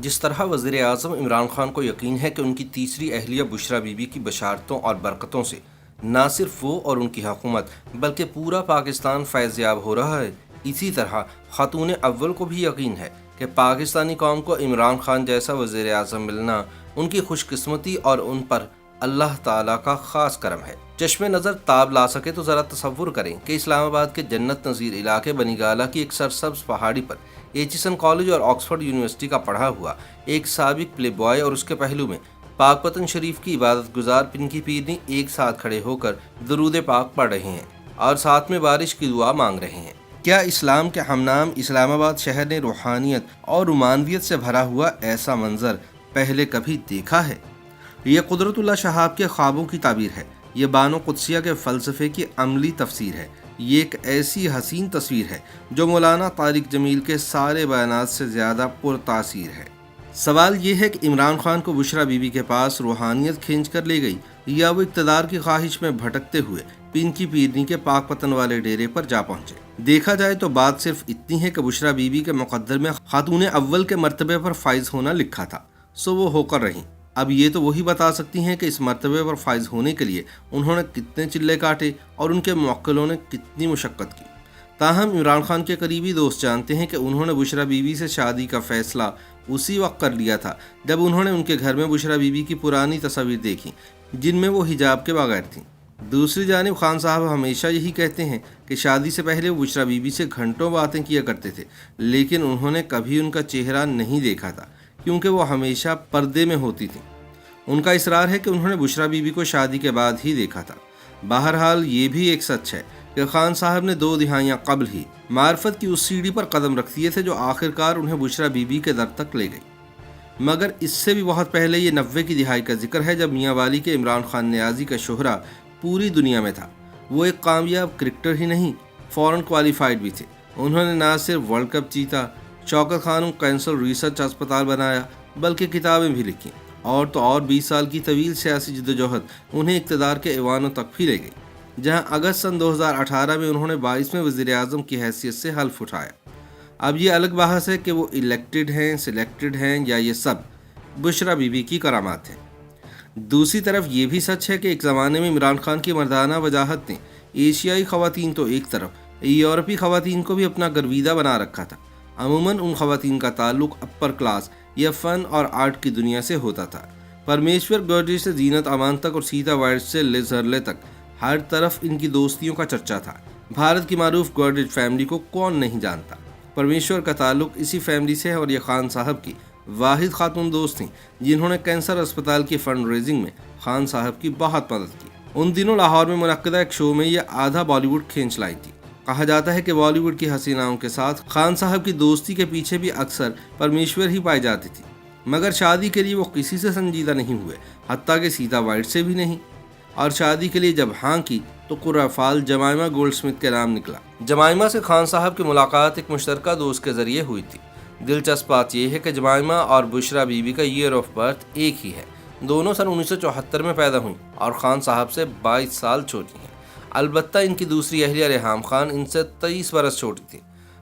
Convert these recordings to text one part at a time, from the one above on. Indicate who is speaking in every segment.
Speaker 1: جس طرح وزیر اعظم عمران خان کو یقین ہے کہ ان کی تیسری اہلیہ بشریٰ بی بی کی بشارتوں اور برکتوں سے نہ صرف وہ اور ان کی حکومت بلکہ پورا پاکستان فیض یاب ہو رہا ہے، اسی طرح خاتون اول کو بھی یقین ہے کہ پاکستانی قوم کو عمران خان جیسا وزیر اعظم ملنا ان کی خوش قسمتی اور ان پر اللہ تعالیٰ کا خاص کرم ہے۔ چشم نظر تاب لا سکے تو ذرا تصور کریں کہ اسلام آباد کے جنت نظیر علاقے بنی گالہ کی ایک سرسبز پہاڑی پر ایچسن کالج اور آکسفورڈ یونیورسٹی کا پڑھا ہوا ایک سابق پلے بوائے اور اس کے پہلو میں پاک پتن شریف کی عبادت گزار پنکی پیرنی ایک ساتھ کھڑے ہو کر درود پاک پڑھ رہے ہیں اور ساتھ میں بارش کی دعا مانگ رہے ہیں۔ کیا اسلام کے ہمنام اسلام آباد شہر نے روحانیت اور رومانویت سے بھرا ہوا ایسا منظر پہلے کبھی دیکھا ہے؟ یہ قدرت اللہ شہاب کے خوابوں کی تعبیر ہے، یہ بانو قدسیہ کے فلسفے کی عملی تفسیر ہے، یہ ایک ایسی حسین تصویر ہے جو مولانا طارق جمیل کے سارے بیانات سے زیادہ پرتاثیر ہے۔ سوال یہ ہے کہ عمران خان کو بشریٰ بی بی کے پاس روحانیت کھینچ کر لے گئی یا وہ اقتدار کی خواہش میں بھٹکتے ہوئے پنکی پیرنی کے پاک پتن والے ڈیرے پر جا پہنچے؟ دیکھا جائے تو بات صرف اتنی ہے کہ بشریٰ بی بی کے مقدر میں خاتون اول کے مرتبے پر فائز ہونا لکھا تھا، سو وہ ہو کر رہیں۔ اب یہ تو وہی بتا سکتی ہیں کہ اس مرتبے پر فائز ہونے کے لیے انہوں نے کتنے چلے کاٹے اور ان کے موکلوں نے کتنی مشقت کی۔ تاہم عمران خان کے قریبی دوست جانتے ہیں کہ انہوں نے بشریٰ بی بی سے شادی کا فیصلہ اسی وقت کر لیا تھا جب انہوں نے ان کے گھر میں بشریٰ بی بی کی پرانی تصاویر دیکھی جن میں وہ حجاب کے بغیر تھیں۔ دوسری جانب خان صاحب ہمیشہ یہی کہتے ہیں کہ شادی سے پہلے وہ بشریٰ بی بی سے گھنٹوں باتیں کیا کرتے تھے، لیکن انہوں نے کبھی ان کا چہرہ نہیں دیکھا تھا کیونکہ وہ ہمیشہ پردے میں ہوتی تھیں۔ ان کا اصرار ہے کہ انہوں نے بشریٰ بی بی کو شادی کے بعد ہی دیکھا تھا۔ بہرحال یہ بھی ایک سچ ہے کہ خان صاحب نے 2 دہائیاں قبل ہی معرفت کی اس سیڑھی پر قدم رکھ دیے تھے جو آخرکار انہیں بشریٰ بی بی کے در تک لے گئی، مگر اس سے بھی بہت پہلے یہ 90 کی دہائی کا ذکر ہے جب میاں والی کے عمران خان نیازی کا شہرہ پوری دنیا میں تھا۔ وہ ایک کامیاب کرکٹر ہی نہیں، فورن کوالیفائڈ بھی تھے۔ انہوں نے نہ صرف ورلڈ کپ جیتا، شوکت خانم کینسر ریسرچ اسپتال بنایا، بلکہ کتابیں بھی لکھیں، اور تو اور 20 سال کی طویل سیاسی جدوجہد انہیں اقتدار کے ایوانوں تک بھی لے گئی، جہاں اگست سن 2018 میں انہوں نے 22ویں وزیر اعظم کی حیثیت سے حلف اٹھایا۔ اب یہ الگ بحث ہے کہ وہ الیکٹڈ ہیں، سلیکٹڈ ہیں یا یہ سب بشریٰ بی بی کی کرامات ہیں۔ دوسری طرف یہ بھی سچ ہے کہ ایک زمانے میں عمران خان کی مردانہ وجاہت نے ایشیائی خواتین تو ایک طرف یورپی خواتین کو بھی اپنا گرویدہ بنا رکھا تھا۔ عموماً ان خواتین کا تعلق اپر کلاس یا فن اور آرٹ کی دنیا سے ہوتا تھا۔ پرمیشور گورجی سے زینت امان تک اور سیتا وائٹ سے لیز ہرلے تک ہر طرف ان کی دوستیوں کا چرچا تھا۔ بھارت کی معروف گورجیٹ فیملی کو کون نہیں جانتا؟ پرمیشور کا تعلق اسی فیملی سے ہے اور یہ خان صاحب کی واحد خاتون دوست تھیں جنہوں نے کینسر اسپتال کی فنڈ ریزنگ میں خان صاحب کی بہت مدد کی۔ ان دنوں لاہور میں منعقدہ ایک شو میں یہ آدھا بالی ووڈ کھینچ لائی تھی۔ کہا جاتا ہے کہ بالی ووڈ کی حسیناؤں کے ساتھ خان صاحب کی دوستی کے پیچھے بھی اکثر پرمیشور ہی پائی جاتی تھی، مگر شادی کے لیے وہ کسی سے سنجیدہ نہیں ہوئے، حتیٰ کہ سیتا وائٹ سے بھی نہیں، اور شادی کے لیے جب ہاں کی تو قرافال جمائمہ گولڈ سمتھ کے نام نکلا۔ جمائمہ سے خان صاحب کی ملاقات ایک مشترکہ دوست کے ذریعے ہوئی تھی۔ دلچسپ بات یہ ہے کہ جمائمہ اور بشریٰ بی بی کا ایئر آف برتھ ایک ہی ہے، دونوں سن 1974 میں پیدا ہوئیں اور خان صاحب سے 22 سال چھوٹی ہیں۔ البتہ ان کی دوسری اہلیہ ریحام خان ان سے 23 برس چھوٹی تھی۔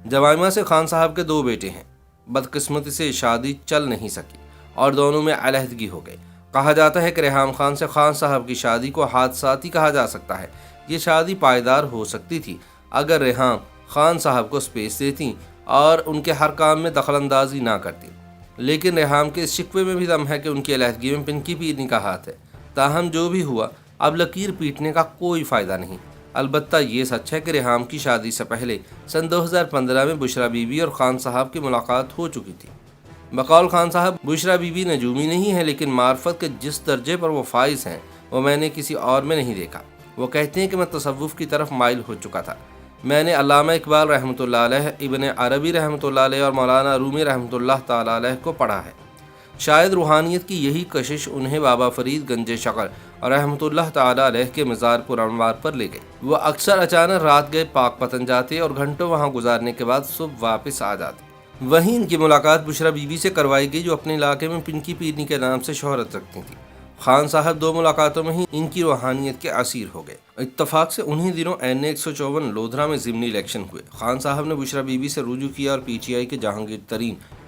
Speaker 1: جمائمہ سے خان صاحب کے 2 بیٹے ہیں۔ بدقسمتی سے شادی چل نہیں سکی اور دونوں میں علیحدگی ہو گئی۔ کہا جاتا ہے کہ ریحام خان سے خان صاحب کی شادی کو حادثاتی کہا جا سکتا ہے۔ یہ شادی پائیدار ہو سکتی تھی اگر ریحام خان صاحب کو سپیس دیتی اور ان کے ہر کام میں دخل اندازی نہ کرتی، لیکن ریحام کے اس شکوے میں بھی دم ہے کہ ان کی علیحدگی میں پنکی پیرنی کا ہاتھ ہے۔ تاہم جو بھی ہوا، اب لکیر پیٹنے کا کوئی فائدہ نہیں۔ البتہ یہ سچ ہے کہ ریحام کی شادی سے پہلے سن 2015 میں بشریٰ بی بی اور خان صاحب کی ملاقات ہو چکی تھی۔ بقول خان صاحب، بشریٰ بی بی نجومی نہیں ہے، لیکن معرفت کے جس درجے پر وہ فائز ہیں وہ میں نے کسی اور میں نہیں دیکھا۔ وہ کہتے ہیں کہ میں تصوف کی طرف مائل ہو چکا تھا۔ میں نے علامہ اقبال رحمۃ اللہ علیہ، ابن عربی رحمۃ اللہ علیہ اور مولانا رومی رحمۃ اللہ تعالیٰ علیہ کو پڑھا ہے۔ شاید روحانیت کی یہی کشش انہیں بابا فرید گنج شکر اور رحمۃ اللہ تعالیٰ علیہ کے مزار پر انوار پر لے گئی۔ وہ اکثر اچانک رات گئے پاک پتن جاتے اور گھنٹوں وہاں گزارنے کے بعد صبح واپس آ جاتے۔ وہیں ان کی ملاقات بشریٰ بی بی سے کروائی گئی جو اپنے علاقے میں پنکی پیرنی کے نام سے شہرت رکھتی تھی۔ خان صاحب 2 ملاقاتوں میں ہی ان کی روحانیت کے اسیر ہو گئے۔ اتفاق سے انہی دنوں این 154 لودھرا میں ضمنی الیکشن ہوئے۔ خان صاحب نے بشریٰ بی بی سے رجوع کیا اور پی ٹی آئی کے جہانگیر ترین